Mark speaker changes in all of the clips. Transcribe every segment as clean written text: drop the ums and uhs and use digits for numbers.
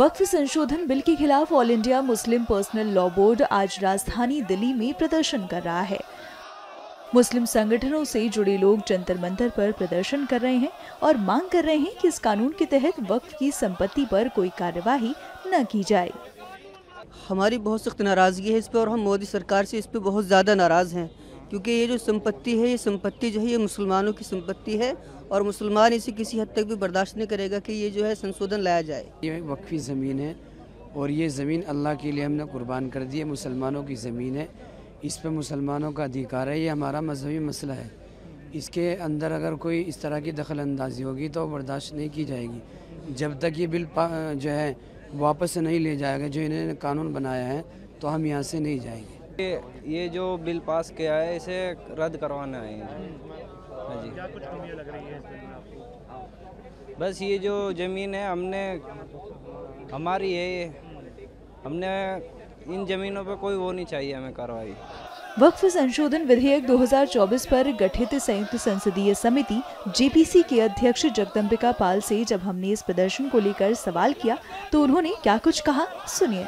Speaker 1: वक्फ संशोधन बिल के खिलाफ all India Muslim personal law board आज राजधानी दिल्ली में प्रदर्शन कर रहा है। मुस्लिम संगठनों से जुड़े लोग जंतर मंतर पर प्रदर्शन कर रहे हैं और मांग कर रहे हैं कि इस कानून के तहत वक्फ की संपत्ति पर कोई कार्यवाही न की जाए।
Speaker 2: हमारी बहुत सख्त नाराज़गी है इस पर और हम मोदी सरकार से इस पर बहुत ज़्यादा नाराज़ हैं, क्योंकि ये जो संपत्ति है, ये संपत्ति जो है ये मुसलमानों की संपत्ति है और मुसलमान इसे किसी हद तक भी बर्दाश्त नहीं करेगा कि ये जो है संशोधन लाया जाए।
Speaker 3: ये वक्फी ज़मीन है और ये ज़मीन अल्लाह के लिए हमने कुर्बान कर दी है। मुसलमानों की ज़मीन है, इस पर मुसलमानों का अधिकार है। ये हमारा मजहबी मसला है। इसके अंदर अगर कोई इस तरह की दखल अंदाजी होगी तो बर्दाश्त नहीं की जाएगी। जब तक ये बिल जो है वापस नहीं ले जाएगा, जो इन्होंने कानून बनाया है, तो हम यहाँ से नहीं जाएंगे।
Speaker 4: ये जो बिल पास किया है इसे रद्द करवाना है। हाँ जी।
Speaker 5: क्या कुछ कमियां लग रही है इस बिल में आपको?
Speaker 4: बस ये जो ज़मीन है हमारी है, हमने इन ज़मीनों पे कोई वो नहीं चाहिए हमें कार्रवाई।
Speaker 1: वक्फ संशोधन विधेयक 2024 पर गठित संयुक्त संसदीय समिति जेपीसी के अध्यक्ष जगदम्बिका पाल से जब हमने इस प्रदर्शन को लेकर सवाल किया तो उन्होंने क्या कुछ कहा, सुनिए।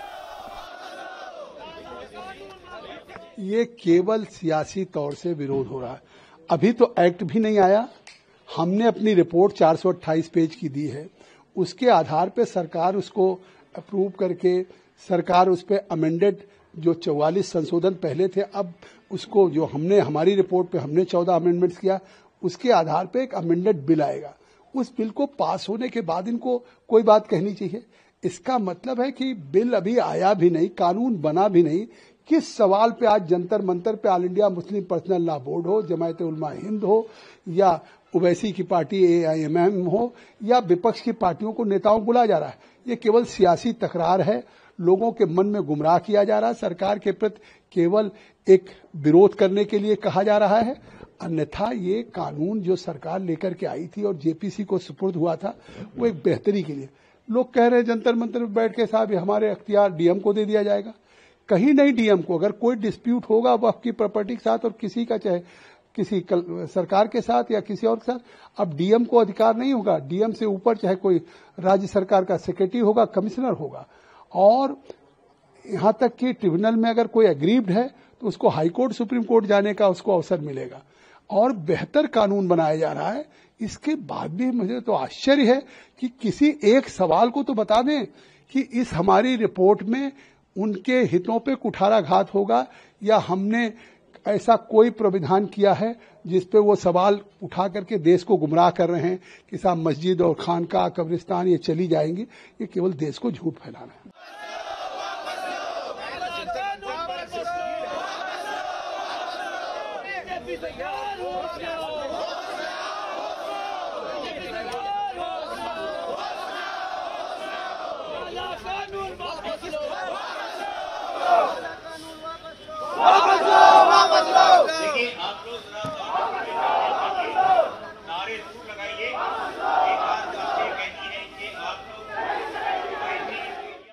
Speaker 6: ये केवल सियासी तौर से विरोध हो रहा है। अभी तो एक्ट भी नहीं आया। हमने अपनी रिपोर्ट 428 पेज की दी है। उसके आधार पे सरकार उसको अप्रूव करके सरकार उस पे अमेंडेड जो 44 संशोधन पहले थे, अब उसको जो हमने हमारी रिपोर्ट पे हमने 14 अमेंडमेंट्स किया, उसके आधार पे एक अमेंडेड बिल आएगा। उस बिल को पास होने के बाद इनको कोई बात कहनी चाहिए। इसका मतलब है कि बिल अभी आया भी नहीं, कानून बना भी नहीं। किस सवाल पे आज जंतर मंतर पे all India Muslim personal law board हो, जमायत उलमा हिंद हो या ओवैसी की पार्टी AIMM हो या विपक्ष की पार्टियों को नेताओं को बुलाया जा रहा है। ये केवल सियासी तकरार है। लोगों के मन में गुमराह किया जा रहा है। सरकार के प्रति केवल एक विरोध करने के लिए कहा जा रहा है। अन्यथा ये कानून जो सरकार लेकर के आई थी और जेपीसी को सुपुर्द हुआ था, वो एक बेहतरी के लिए। लोग कह रहे हैं जंतर मंतर में बैठ के साहब हमारे अख्तियार डीएम को दे दिया जाएगा। कहीं नहीं डीएम को। अगर कोई डिस्प्यूट होगा वक्फ की प्रॉपर्टी के साथ और किसी का चाहे किसी सरकार के साथ या किसी और के साथ, अब डीएम को अधिकार नहीं होगा। डीएम से ऊपर चाहे कोई राज्य सरकार का सेक्रेटरी होगा, कमिश्नर होगा। और यहां तक कि ट्रिब्यूनल में अगर कोई एग्रीव्ड है तो उसको हाई कोर्ट सुप्रीम कोर्ट जाने का उसको अवसर मिलेगा। और बेहतर कानून बनाया जा रहा है। इसके बाद भी मुझे तो आश्चर्य है कि किसी एक सवाल को तो बता दें कि इस हमारी रिपोर्ट में उनके हितों पे कुठाराघात होगा या हमने ऐसा कोई प्राविधान किया है जिस पे वो सवाल उठा करके देश को गुमराह कर रहे हैं कि साहब मस्जिद और खानका कब्रिस्तान ये चली जाएंगी। ये केवल देश को झूठ फैलाना है।